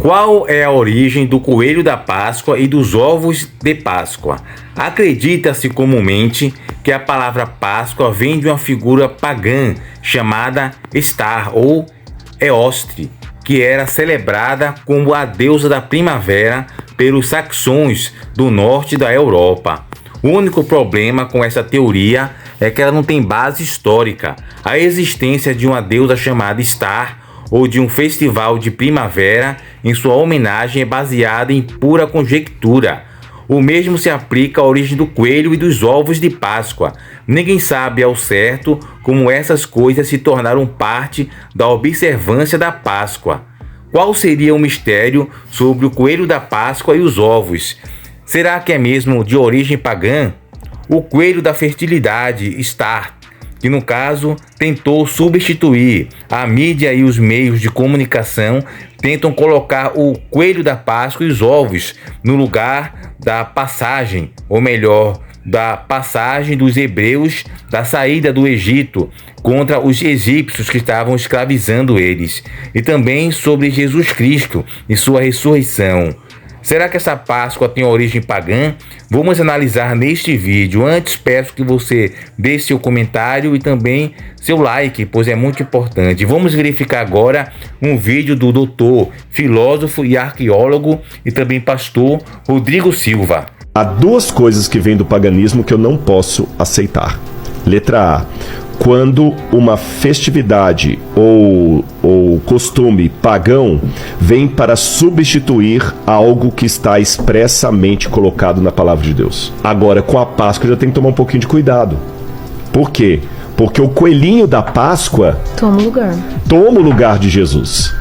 Qual é a origem do coelho da Páscoa e dos ovos de Páscoa? Acredita-se comumente que a palavra Páscoa vem de uma figura pagã chamada Star ou Eostre, que era celebrada como a deusa da primavera pelos saxões do norte da Europa. O único problema com essa teoria é que ela não tem base histórica. A existência de uma deusa chamada Star ou de um festival de primavera em sua homenagem é baseada em pura conjectura. O mesmo se aplica à origem do coelho e dos ovos de Páscoa. Ninguém sabe ao certo como essas coisas se tornaram parte da observância da Páscoa. Qual seria o mistério sobre o coelho da Páscoa e os ovos? Será que é mesmo de origem pagã? O coelho da fertilidade, Star, que no caso tentou substituir a mídia e os meios de comunicação, tentam colocar o coelho da Páscoa e os ovos no lugar da passagem, ou melhor, da passagem dos hebreus da saída do Egito contra os egípcios que estavam escravizando eles, e também sobre Jesus Cristo e sua ressurreição. Será que essa Páscoa tem origem pagã? Vamos analisar neste vídeo. Antes, peço que você deixe seu comentário e também seu like, pois é muito importante. Vamos verificar agora um vídeo do doutor, filósofo e arqueólogo e também pastor Rodrigo Silva. Há duas coisas que vêm do paganismo que eu não posso aceitar. Letra A. Quando uma festividade ou costume pagão vem para substituir algo que está expressamente colocado na palavra de Deus. Agora, com a Páscoa já tem que tomar um pouquinho de cuidado. Por quê? Porque o coelhinho da Páscoa toma o lugar de Jesus.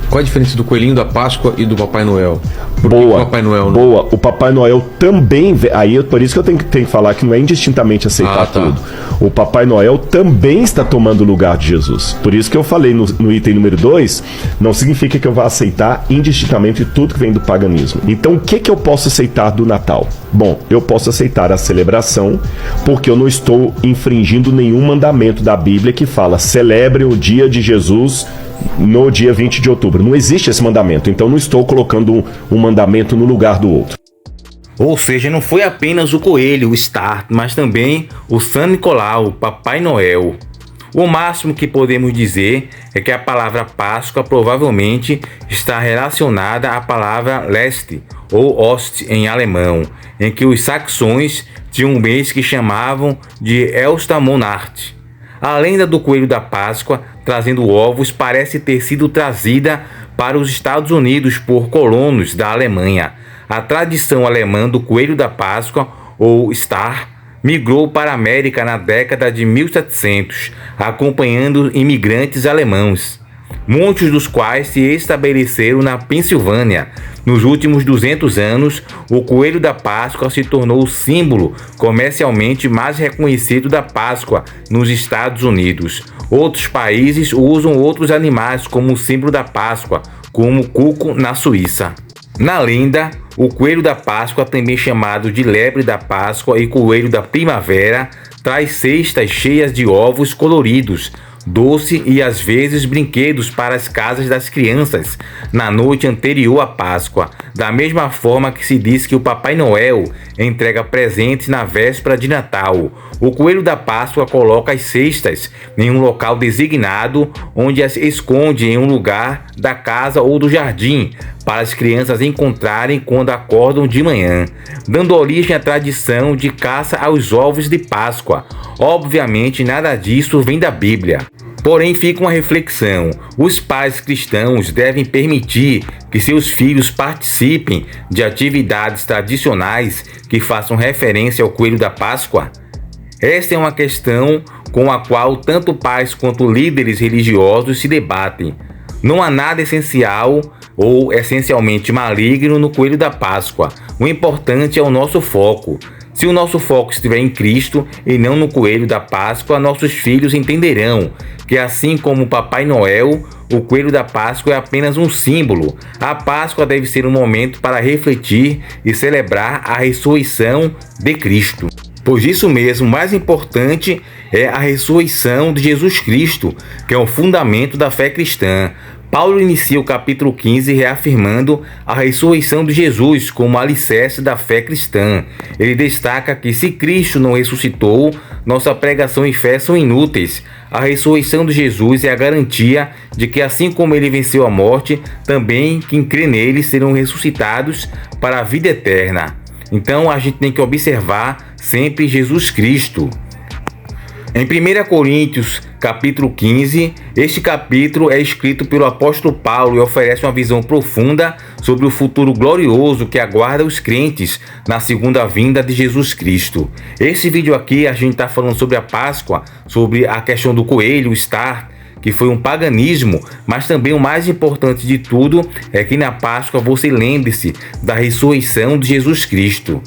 Qual a diferença do coelhinho da Páscoa e do Papai Noel? Boa, o Papai Noel não... boa. O Papai Noel também... Aí, por isso que eu tenho que falar que não é indistintamente aceitar tudo. O Papai Noel também está tomando o lugar de Jesus. Por isso que eu falei no item número 2, não significa que eu vá aceitar indistintamente tudo que vem do paganismo. Então, o que eu posso aceitar do Natal? Bom, eu posso aceitar a celebração, porque eu não estou infringindo nenhum mandamento da Bíblia que fala celebre o dia de Jesus no dia 20 de outubro. Não existe esse mandamento, então não estou colocando um mandamento no lugar do outro. Ou seja, não foi apenas o coelho, o Star, mas também o São Nicolau, o Papai Noel. O máximo que podemos dizer é que a palavra Páscoa provavelmente está relacionada à palavra leste ou Ost em alemão, em que os saxões tinham um mês que chamavam de Elstermonat. A lenda do coelho da Páscoa trazendo ovos parece ter sido trazida para os Estados Unidos por colonos da Alemanha. A tradição alemã do coelho da Páscoa, ou Star, migrou para a América na década de 1700, acompanhando imigrantes alemães, muitos dos quais se estabeleceram na Pensilvânia. Nos últimos 200 anos, o coelho da Páscoa se tornou o símbolo comercialmente mais reconhecido da Páscoa nos Estados Unidos. Outros países usam outros animais como símbolo da Páscoa, como o cuco na Suíça. Na lenda, o coelho da Páscoa, também chamado de lebre da Páscoa e coelho da primavera, traz cestas cheias de ovos coloridos, doce e às vezes brinquedos para as casas das crianças na noite anterior à Páscoa, da mesma forma que se diz que o Papai Noel entrega presentes na véspera de Natal. O coelho da Páscoa coloca as cestas em um local designado, onde as esconde em um lugar da casa ou do jardim para as crianças encontrarem quando acordam de manhã, dando origem à tradição de caça aos ovos de Páscoa. Obviamente, nada disso vem da Bíblia. Porém, fica uma reflexão: os pais cristãos devem permitir que seus filhos participem de atividades tradicionais que façam referência ao coelho da Páscoa? Esta é uma questão com a qual tanto pais quanto líderes religiosos se debatem. Não há nada essencial ou essencialmente maligno no coelho da Páscoa. O importante é o nosso foco. Se o nosso foco estiver em Cristo e não no coelho da Páscoa, nossos filhos entenderão que, assim como o Papai Noel, o coelho da Páscoa é apenas um símbolo. A Páscoa deve ser um momento para refletir e celebrar a ressurreição de Cristo. Pois isso mesmo, o mais importante é a ressurreição de Jesus Cristo, que é o fundamento da fé cristã. Paulo inicia o capítulo 15 reafirmando a ressurreição de Jesus como alicerce da fé cristã. Ele destaca que se Cristo não ressuscitou, nossa pregação e fé são inúteis. A ressurreição de Jesus é a garantia de que, assim como ele venceu a morte, também quem crê nele serão ressuscitados para a vida eterna. Então a gente tem que observar sempre Jesus Cristo. Em 1 Coríntios, capítulo 15, este capítulo é escrito pelo apóstolo Paulo e oferece uma visão profunda sobre o futuro glorioso que aguarda os crentes na segunda vinda de Jesus Cristo. Esse vídeo aqui a gente está falando sobre a Páscoa, sobre a questão do coelho, o Star, que foi um paganismo, mas também o mais importante de tudo é que na Páscoa você lembre-se da ressurreição de Jesus Cristo.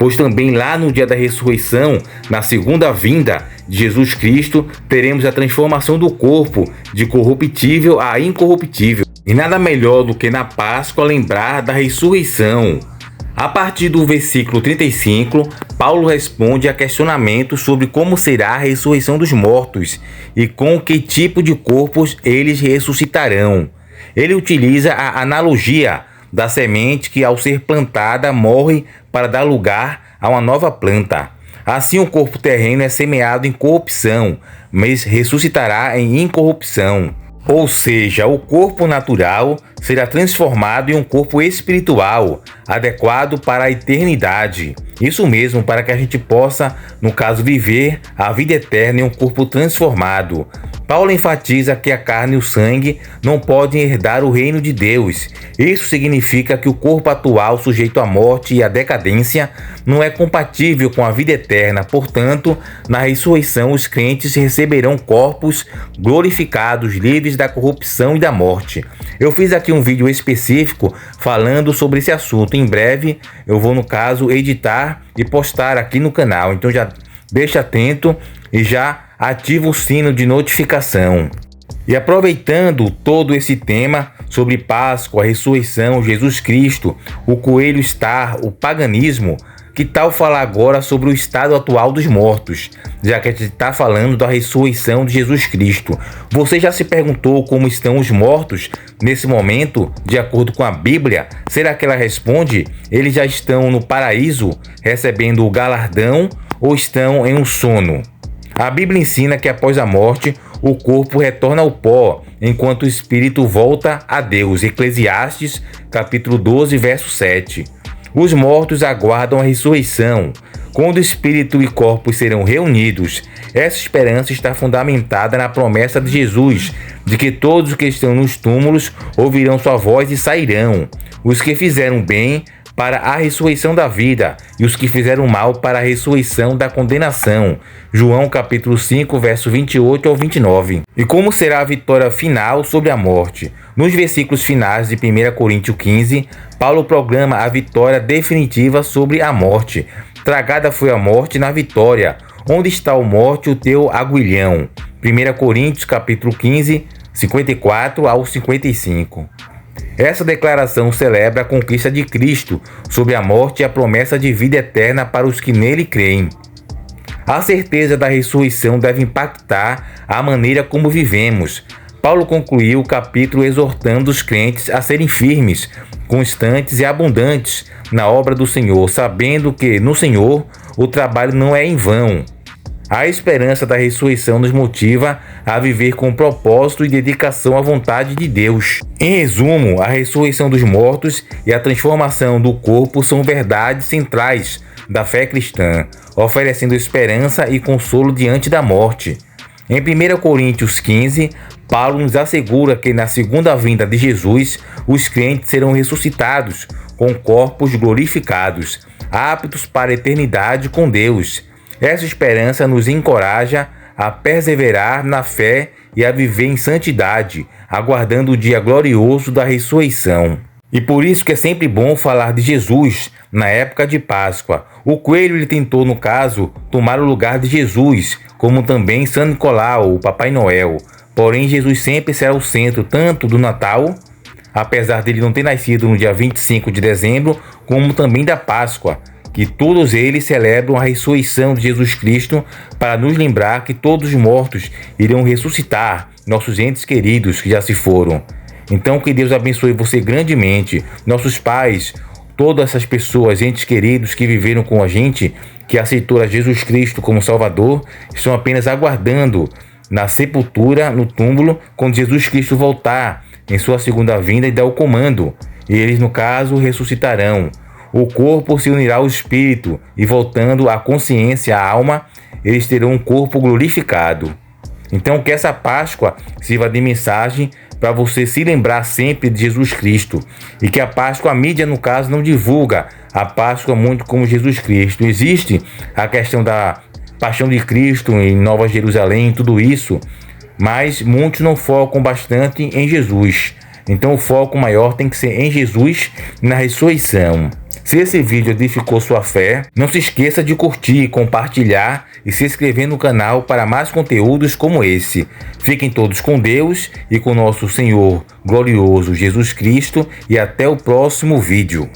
Pois também lá no dia da ressurreição, na segunda vinda de Jesus Cristo, teremos a transformação do corpo de corruptível a incorruptível. E nada melhor do que na Páscoa lembrar da ressurreição. A partir do versículo 35, Paulo responde a questionamentos sobre como será a ressurreição dos mortos e com que tipo de corpos eles ressuscitarão. Ele utiliza a analogia da semente que, ao ser plantada, morre para dar lugar a uma nova planta. Assim, o corpo terreno é semeado em corrupção, mas ressuscitará em incorrupção. Ou seja, o corpo natural será transformado em um corpo espiritual, adequado para a eternidade. Isso mesmo, para que a gente possa, no caso, viver a vida eterna em um corpo transformado. Paulo enfatiza que a carne e o sangue não podem herdar o reino de Deus. Isso significa que o corpo atual, sujeito à morte e à decadência, não é compatível com a vida eterna. Portanto, na ressurreição, os crentes receberão corpos glorificados, livres da corrupção e da morte. Eu fiz aqui um vídeo específico falando sobre esse assunto. Em breve, eu vou, no caso, editar e postar aqui no canal. Então já deixa atento e já ativa o sino de notificação. E aproveitando todo esse tema sobre Páscoa, a ressurreição, Jesus Cristo, o coelho Star, o paganismo, que tal falar agora sobre o estado atual dos mortos, já que a gente está falando da ressurreição de Jesus Cristo? Você já se perguntou como estão os mortos nesse momento, de acordo com a Bíblia? Será que ela responde? Eles já estão no paraíso, recebendo o galardão, ou estão em um sono? A Bíblia ensina que após a morte, o corpo retorna ao pó, enquanto o espírito volta a Deus. Eclesiastes, capítulo 12, verso 7. Os mortos aguardam a ressurreição, quando espírito e corpo serão reunidos. Essa esperança está fundamentada na promessa de Jesus, de que todos os que estão nos túmulos ouvirão sua voz e sairão. Os que fizeram bem para a ressurreição da vida e os que fizeram mal para a ressurreição da condenação. João capítulo 5, verso 28 ao 29. E como será a vitória final sobre a morte? Nos versículos finais de 1 Coríntios 15, Paulo proclama a vitória definitiva sobre a morte. Tragada foi a morte na vitória. Onde está a morte, o teu aguilhão? 1 Coríntios capítulo 15, 54 ao 55. Essa declaração celebra a conquista de Cristo sobre a morte e a promessa de vida eterna para os que nele creem. A certeza da ressurreição deve impactar a maneira como vivemos. Paulo concluiu o capítulo exortando os crentes a serem firmes, constantes e abundantes na obra do Senhor, sabendo que no Senhor o trabalho não é em vão. A esperança da ressurreição nos motiva a viver com propósito e dedicação à vontade de Deus. Em resumo, a ressurreição dos mortos e a transformação do corpo são verdades centrais da fé cristã, oferecendo esperança e consolo diante da morte. Em 1 Coríntios 15, Paulo nos assegura que na segunda vinda de Jesus, os crentes serão ressuscitados com corpos glorificados, aptos para a eternidade com Deus. Essa esperança nos encoraja a perseverar na fé e a viver em santidade, aguardando o dia glorioso da ressurreição. E por isso que é sempre bom falar de Jesus na época de Páscoa. O coelho ele tentou, no caso, tomar o lugar de Jesus, como também São Nicolau, o Papai Noel. Porém, Jesus sempre será o centro tanto do Natal, apesar dele não ter nascido no dia 25 de dezembro, como também da Páscoa, que todos eles celebram a ressurreição de Jesus Cristo para nos lembrar que todos os mortos irão ressuscitar, nossos entes queridos que já se foram. Então que Deus abençoe você grandemente, nossos pais, todas essas pessoas, entes queridos que viveram com a gente, que aceitaram a Jesus Cristo como Salvador, estão apenas aguardando na sepultura, no túmulo, quando Jesus Cristo voltar em sua segunda vinda e dar o comando. E eles, no caso, ressuscitarão. O corpo se unirá ao espírito e, voltando à consciência, à alma, eles terão um corpo glorificado. Então que essa Páscoa sirva de mensagem para você se lembrar sempre de Jesus Cristo. E que a Páscoa, a mídia no caso, não divulga a Páscoa muito como Jesus Cristo. Existe a questão da Paixão de Cristo em Nova Jerusalém, tudo isso, mas muitos não focam bastante em Jesus. Então o foco maior tem que ser em Jesus, na ressurreição. Se esse vídeo edificou sua fé, não se esqueça de curtir, compartilhar e se inscrever no canal para mais conteúdos como esse. Fiquem todos com Deus e com nosso Senhor glorioso Jesus Cristo e até o próximo vídeo.